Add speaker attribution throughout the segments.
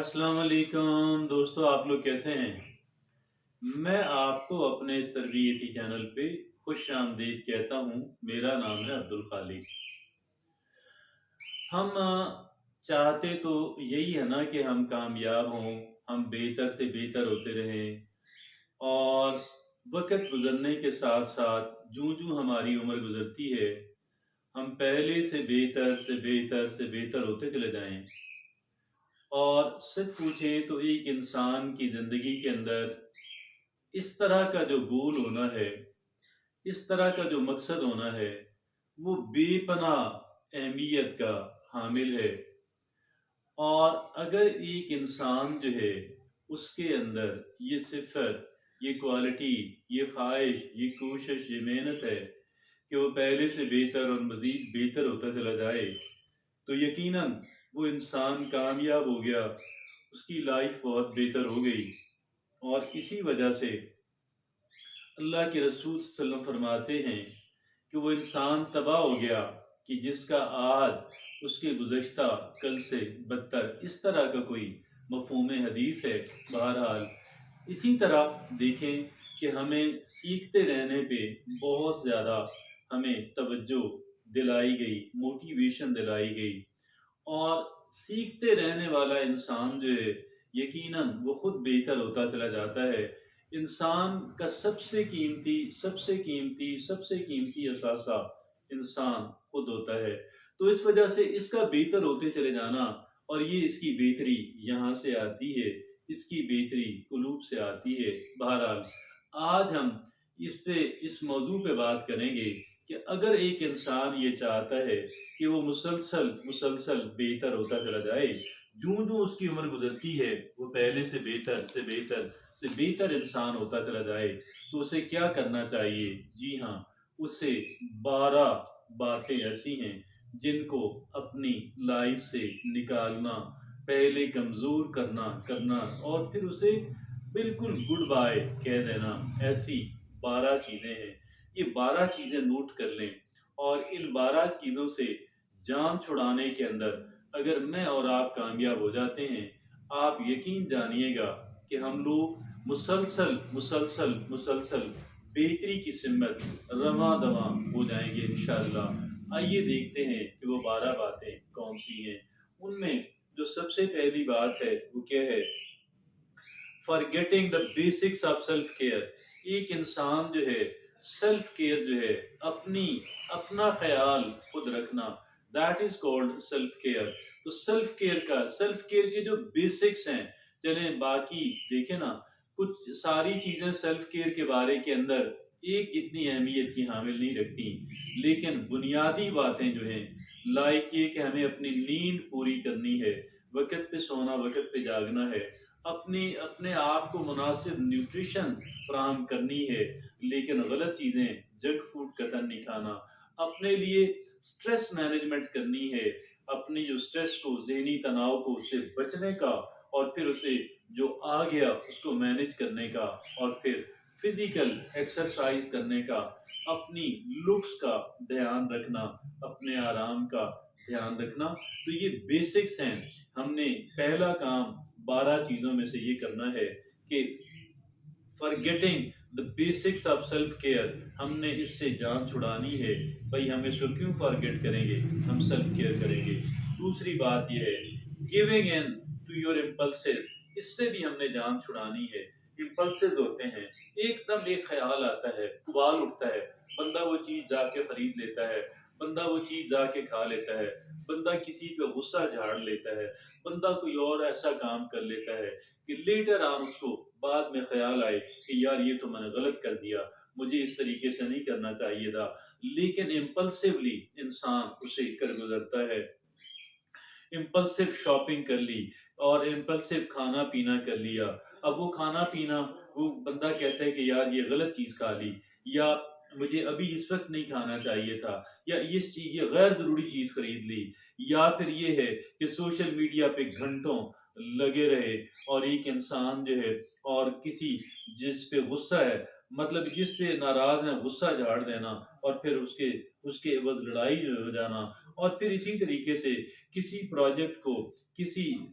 Speaker 1: अस्सलाम वालेकुम दोस्तों, आप लोग कैसे हैं? मैं आपको अपने इस तरबियती चैनल पे खुश आमदीद कहता हूँ। मेरा नाम है अब्दुल खालिक। हम चाहते तो यही है ना कि हम कामयाब हों, हम बेहतर से बेहतर होते रहें और वक़्त गुज़रने के साथ-साथ जूँ-जूँ हमारी उम्र गुज़रती है, हम पहले से बेहतर से बेहतर से बेहतर होते चले जाएँ। और सच पूछे तो एक इंसान की ज़िंदगी के अंदर इस तरह का जो गोल होना है, इस तरह का जो मकसद होना है, वो बेपनाह अहमियत का हामिल है। और अगर एक इंसान जो है, उसके अंदर ये सिफ़त, ये क्वालिटी, ये ख़्वाहिश, ये कोशिश, ये मेहनत है कि वो पहले से बेहतर और मज़ीद बेहतर होता चला जाए, तो यकीनन वो इंसान कामयाब हो गया, उसकी लाइफ़ बहुत बेहतर हो गई। और इसी वजह से अल्लाह के रसूल सल्लल्लाहु अलैहि वसल्लम फरमाते हैं कि वो इंसान तबाह हो गया कि जिसका आज उसके गुज़श्ता कल से बदतर, इस तरह का कोई मफ़हूम हदीस है। बहरहाल इसी तरह देखें कि हमें सीखते रहने पे बहुत ज़्यादा हमें तवज्जो दिलाई गई, मोटिवेशन दिलाई गई। और सीखते रहने वाला इंसान जो है, यकीनन वो खुद बेहतर होता चला जाता है। इंसान का सबसे कीमती असासा इंसान खुद होता है। तो इस वजह से इसका बेहतर होते चले जाना, और ये इसकी बेहतरी यहाँ से आती है, इसकी बेहतरी कुलूब से आती है। बहरहाल आज हम इस मौजू पे बात करेंगे कि अगर एक इंसान ये चाहता है कि वो मुसलसल मुसलसल बेहतर होता चला जाए, जूँ-जूँ उसकी उम्र गुज़रती है, वो पहले से बेहतर से बेहतर से बेहतर इंसान होता चला जाए, तो उसे क्या करना चाहिए? जी हाँ, उसे 12 बातें ऐसी हैं, जिनको अपनी लाइफ़ से निकालना, पहले कमज़ोर करना करना और फिर उसे बिल्कुल गुड बाय कह देना। ऐसी 12 चीज़ें हैं। ये 12 चीज़ें नोट कर लें, और इन 12 चीज़ों से जान छुड़ाने के अंदर अगर मैं और आप कामयाब हो जाते हैं, आप यकीन जानिएगा कि हम लोग मुसलसल मुसलसल मुसलसल बेहतरी की सिमत रवां-दवां हो जाएँगे इंशाअल्लाह। आइए देखते हैं कि वो 12 बातें कौन-सी हैं। उनमें जो सबसे पहली बात है, वो क्या है? Forgetting the basics of self care. एक इंसान जो है, सेल्फ केयर जो है, अपना ख्याल खुद रखना, that is called self care. तो सेल्फ केयर के जो बेसिक्स हैं, चले बाकी देखें ना, कुछ सारी चीजें सेल्फ केयर के बारे के अंदर एक इतनी अहमियत की हामिल नहीं रखती, लेकिन बुनियादी बातें जो हैं, लाइक ये कि हमें अपनी नींद पूरी करनी है, वक़्त पे सोना, वक़्त पे जागना है, अपने आप को मुनासिब न्यूट्रिशन फ़राहम करनी है, लेकिन गलत चीज़ें, जंक फूड कतई नहीं खाना। अपने लिए स्ट्रेस मैनेजमेंट करनी है, अपनी जो स्ट्रेस को, ज़हनी तनाव को, उससे बचने का, और फिर उसे जो आ गया उसको मैनेज करने का, और फिर फिज़िकल एक्सरसाइज़ करने का, अपनी लुक्स का ध्यान रखना, अपने आराम का ध्यान रखना। तो ये बेसिक्स हैं। हमने पहला काम 12 चीज़ों में से ये करना है कि forgetting the basics of self care, हमने इससे जान छुड़ानी है। भाई हम इसको क्यों फॉरगेट करेंगे, हम सेल्फ केयर करेंगे। दूसरी बात यह है, giving in to your impulsive, इससे भी हमने जान छुड़ानी है। इम्पल्सिव होते हैं, एकदम एक ख्याल आता है, उबाल उठता है, बंदा वो चीज़ जाके खरीद लेता है, बंदा वो चीज़ जाके खा लेता है, बंदा किसी पे गुस्सा झाड़ लेता है, बंदा कोई और ऐसा काम कर लेता है कि लेटर ऑन उसको बाद में ख्याल आए कि यार ये तो मैंने गलत कर दिया, मुझे इस तरीके से नहीं करना चाहिए था, लेकिन इम्पल्सिवली इंसान उसे कर गुजरता है। इम्पल्सिव शॉपिंग कर ली, और इम्पल्सिव खाना पीना कर लिया। अब वो खाना पीना, वो बंदा कहता है कि यार ये गलत चीज़ खा ली, या मुझे अभी इस वक़्त नहीं खाना चाहिए था, या ये गैर ज़रूरी चीज़ खरीद ली, या फिर ये है कि सोशल मीडिया पे घंटों लगे रहे, और एक इंसान जो है, और किसी जिस पे गुस्सा है, मतलब जिस पे नाराज़ है, गुस्सा झाड़ देना, और फिर उसके उसके एवज़ लड़ाई हो जाना, और फिर इसी तरीके से किसी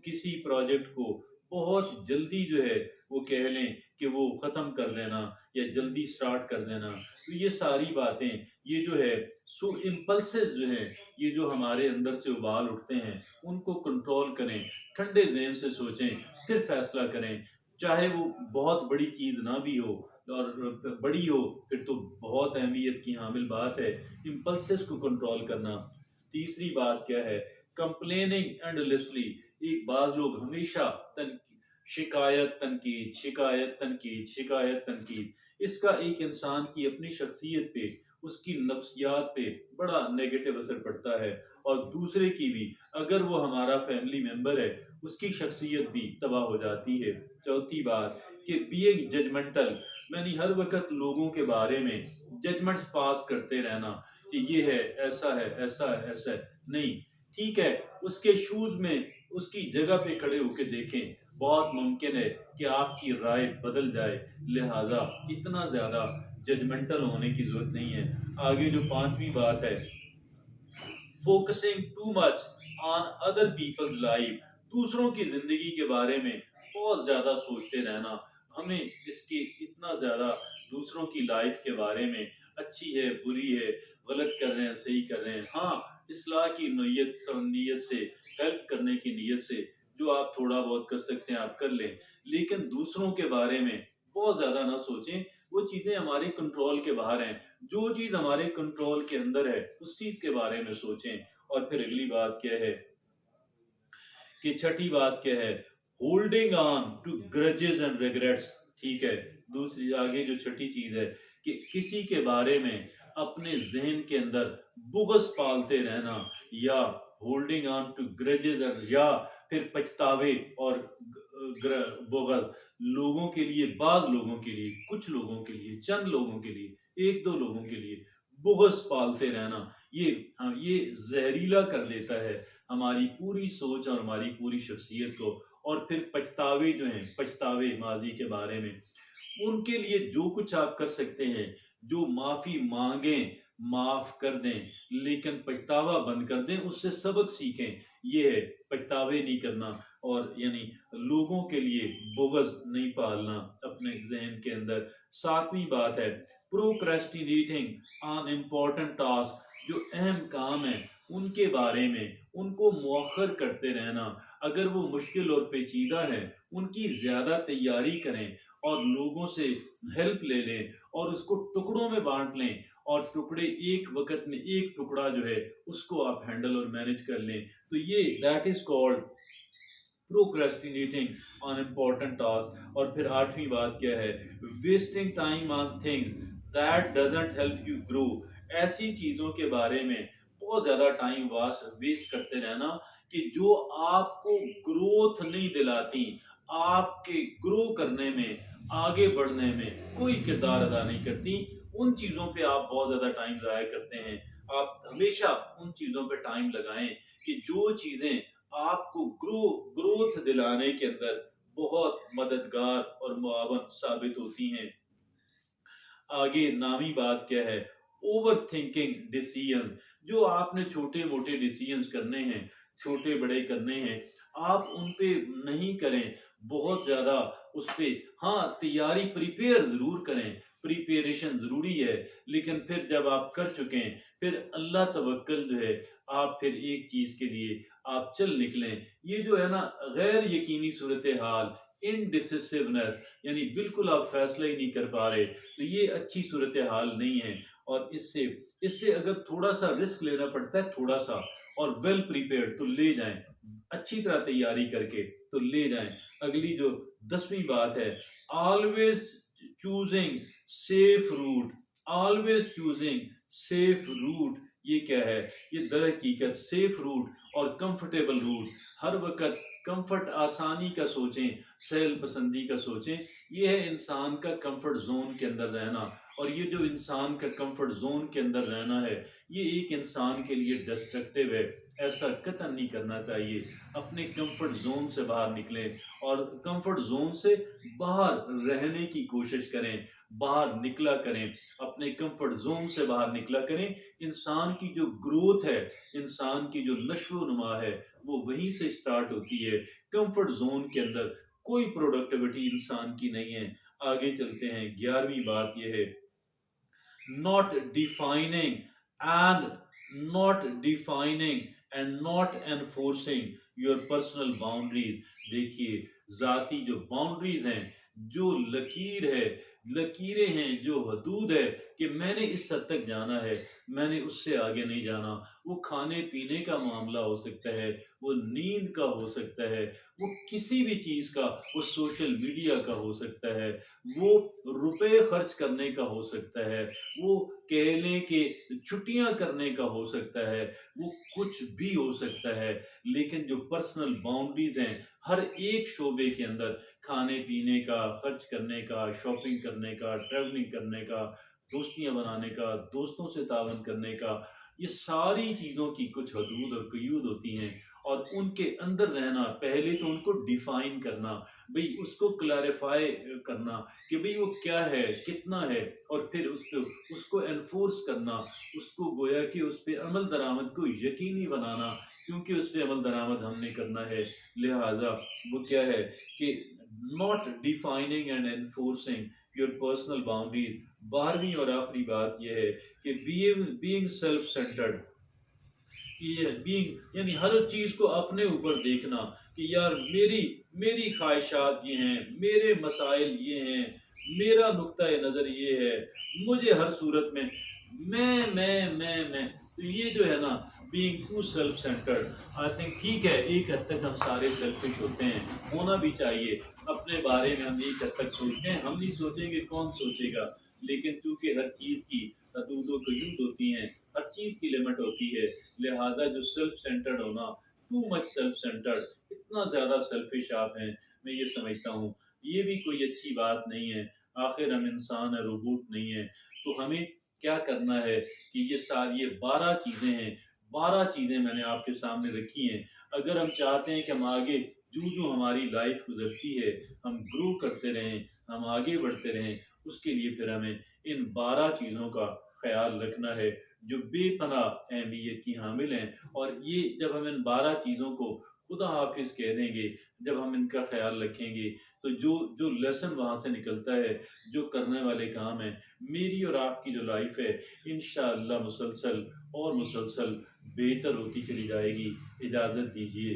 Speaker 1: किसी प्रोजेक्ट को बहुत जल्दी जो है वो कह लें कि वो ख़त्म कर देना या जल्दी स्टार्ट कर देना। तो ये सारी बातें, ये जो है सो इम्पल्सेस जो हैं, ये जो हमारे अंदर से उबाल उठते हैं, उनको कंट्रोल करें, ठंडे ज़हन से सोचें, फिर फैसला करें। चाहे वो बहुत बड़ी चीज़ ना भी हो, और बड़ी हो फिर तो बहुत अहमियत की हामिल बात है इम्पल्सेस को कंट्रोल करना। तीसरी बात क्या है? Complaining endlessly. एक बात, लोग हमेशा तन शिकायत तनकीद, शिकायत तनकीद, शिकायत तनकीद, इसका एक इंसान की अपनी शख्सियत पे, उसकी नफ्सियात पे बड़ा नेगेटिव असर पड़ता है, और दूसरे की भी, अगर वो हमारा फैमिली मेंबर है, उसकी शख्सियत भी तबाह हो जाती है। चौथी बात कि बीइंग जजमेंटल, यानी हर वक्त लोगों के बारे में जजमेंट्स पास करते रहना कि ये है, ऐसा है, ऐसा है, ऐसा है। नहीं, ठीक है, उसके शूज में, उसकी जगह पे खड़े होकर देखें, बहुत मुमकिन है कि आपकी राय बदल जाए। लिहाजा इतना ज्यादा जजमेंटल होने की जरूरत नहीं है। आगे जो पांचवी बात है, focusing too much on other people's life, दूसरों की जिंदगी के बारे में बहुत ज्यादा सोचते रहना। हमें इसकी इतना ज्यादा दूसरों की लाइफ के बारे में, अच्छी है, बुरी है, गलत कर रहे हैं, सही कर रहे हैं, हाँ, इस्लाह की नीयत से, हेल्प करने की नीयत से जो आप थोड़ा बहुत कर सकते हैं आप कर लें, लेकिन दूसरों के बारे में बहुत ज्यादा ना सोचें। वो चीजें हमारे कंट्रोल के बाहर हैं। जो चीज हमारे कंट्रोल के अंदर है उस चीज के बारे में सोचें। और फिर अगली बात क्या है कि छठी बात क्या है? Holding on to grudges and regrets. ठीक है, दूसरी आगे जो छठी चीज है कि किसी के बारे में अपने जहन के अंदर बुग़्ज़ पालते रहना, या होल्डिंग ऑन टू ग्रजेस, या फिर पछतावे और बुग़्ज़, लोगों के लिए, बाद लोगों के लिए, कुछ लोगों के लिए, चंद लोगों के लिए, एक दो लोगों के लिए बुग़्ज़ पालते रहना, ये, हाँ, ये जहरीला कर देता है हमारी पूरी सोच और हमारी पूरी शख्सियत को। और फिर पछतावे जो हैं, पछतावे माजी के बारे में, उनके लिए जो कुछ आप कर सकते हैं, जो माफी मांगें, माफ कर दें, लेकिन पछतावा बंद कर दें, उससे सबक सीखें। ये है पछतावे नहीं करना, और यानी लोगों के लिए बुग़्ज़ नहीं पालना अपने जहन के अंदर। सातवीं बात है प्रोक्रेस्टिनेटिंग ऑन इम्पोर्टेंट टास्क, जो अहम काम है उनके बारे में उनको मौखर करते रहना। अगर वो मुश्किल और पेचीदा है, उनकी ज्यादा तैयारी करें, और लोगों से हेल्प ले लें, और उसको टुकड़ों में बांट लें, और टुकड़े एक वक्त में, एक टुकड़ा जो है उसको आप हैंडल और मैनेज कर लें। तो ये that is called procrastinating on important task. और फिर आठवीं बात क्या है? Wasting time on things that doesn't help you grow, ऐसी चीजों के बारे में बहुत ज्यादा टाइम वेस्ट करते रहना कि जो आपको ग्रोथ नहीं दिलाती, आपके ग्रो करने में, आगे बढ़ने में कोई किरदार अदा नहीं करती। उन चीजों पे आप बहुत ज्यादा टाइम जाया करते हैं। आप हमेशा उन चीजों पे टाइम लगाएं कि जो चीजें आपको ग्रोथ दिलाने के अंदर बहुत मददगार और मुआवन साबित होती हैं। आगे नामी बात क्या है? ओवर थिंकिंग डिसीजन, जो आपने छोटे मोटे डिसीजंस करने हैं, छोटे बड़े करने हैं, आप उन पे नहीं करें बहुत ज्यादा उस पे। हाँ, तैयारी, प्रिपेयर जरूर करें, प्रिपरेशन जरूरी है, लेकिन फिर जब आप कर चुके हैं, फिर अल्लाह तवक्कल जो है, आप फिर एक चीज के लिए आप चल निकलें। ये जो है ना, गैर यकीनी सूरत हाल, इनडिसिसिवनेस, यानी बिल्कुल आप फैसला ही नहीं कर पा रहे, तो ये अच्छी सूरत हाल नहीं है। और इससे इससे अगर थोड़ा सा रिस्क लेना पड़ता है, थोड़ा सा, और वेल प्रिपेयर्ड, तो ले जाएं, अच्छी तरह तैयारी करके तो ले जाएं। अगली जो 10वीं बात है, always choosing safe route, always choosing safe route. ये क्या है? ये दर हकीकत सेफ रूट और कंफर्टेबल रूट, हर वक्त कंफर्ट, आसानी का सोचें, सहल पसंदी का सोचें। ये है इंसान का कंफर्ट जोन के अंदर रहना। और ये जो इंसान का कंफर्ट जोन के अंदर रहना है, ये एक इंसान के लिए डिस्ट्रक्टिव है। ऐसा कतई नहीं करना चाहिए। अपने कंफर्ट ज़ोन से बाहर निकलें और कंफर्ट ज़ोन से बाहर रहने की कोशिश करें, बाहर निकला करें, अपने कंफर्ट ज़ोन से बाहर निकला करें। इंसान की जो ग्रोथ है, इंसान की जो नशो-नुमा है, वो वहीं से स्टार्ट होती है, कंफर्ट ज़ोन के अंदर। कोई प्रोडक्टिविटी इंसान की नहीं है। आगे चलते हैं, 11वीं बात ये है, not defining and not defining and not enforcing your personal boundaries। देखिए, ज़ाती जो बाउंड्रीज हैं, जो लकीर है, लकीरें हैं, जो हदूद है कि मैंने इस हद तक जाना है, मैंने उससे आगे नहीं जाना। वो खाने पीने का मामला हो सकता है, वो नींद का हो सकता है, वो किसी भी चीज़ का, वो सोशल मीडिया का हो सकता है, वो रुपए खर्च करने का हो सकता है, वो कह लें कि छुट्टियाँ करने का हो सकता है, वो कुछ भी हो सकता है। लेकिन जो पर्सनल बाउंड्रीज़ हैं, हर एक शोबे के अंदर, खाने-पीने का, खर्च करने का, शॉपिंग करने का, ट्रैवलिंग करने का, दोस्तियाँ बनाने का, दोस्तों से तावन करने का, ये सारी चीज़ों की कुछ हदूद और क़यूद होती हैं और उनके अंदर रहना, पहले तो उनको डिफ़ाइन करना, भई उसको क्लैरिफ़ाई करना कि भई वो क्या है, कितना है, और फिर उसको एनफोर्स करना, उसको गोया कि उस पे अमल दरामद को यकीनी बनाना, क्योंकि उस पे अमल दरामद हमने करना है। लिहाजा वो क्या है कि not defining and enforcing your personal boundaries. 12वीं और आखिरी बात यह है कि बीइंग सेल्फ सेंटर्ड, ये बीइंग यानी हर चीज़ को अपने ऊपर देखना कि यार मेरी मेरी ख्वाहिशात ये हैं, मेरे मसाइल ये हैं, मेरा नुक्ता नज़र ये है, मुझे हर सूरत में मैं। तो ये जो है ना, being too self centred, I think ठीक है, एक हद तक हम सारे सेल्फिश होते हैं, होना भी चाहिए। अपने बारे में हम एक हद तक सोचते हैं, हम नहीं सोचेंगे कौन सोचेगा। लेकिन चूंकि हर चीज़ की हदूद व क़यूद होती हैं, हर चीज़ की लिमिट होती है, लिहाजा जो सेल्फ सेंटर्ड होना, टू मच सेल्फ सेंटर्ड, इतना ज़्यादा सेल्फिश आप हैं, मैं ये समझता हूँ, ये भी कोई अच्छी बात नहीं है। आखिर हम इंसान है, रोबोट नहीं है। तो हमें क्या करना है कि ये 12 चीज़ें हैं, 12 चीज़ें मैंने आपके सामने रखी हैं। अगर हम चाहते हैं कि हम आगे, जो हमारी लाइफ गुजरती है, हम ग्रो करते रहें, हम आगे बढ़ते रहें, उसके लिए फिर हमें इन 12 चीज़ों का ख्याल रखना है, जो बेपनाह अहमियत की हामिल हैं। और ये जब हम इन 12 चीज़ों को खुदा हाफिज़ कह देंगे, जब हम इनका ख्याल रखेंगे, तो जो जो लेसन वहाँ से निकलता है, जो करने वाले काम हैं, मेरी और आपकी जो लाइफ है, इंशाअल्लाह मुसलसल और मुसलसल बेहतर होती चली जाएगी। इजाज़त दीजिए।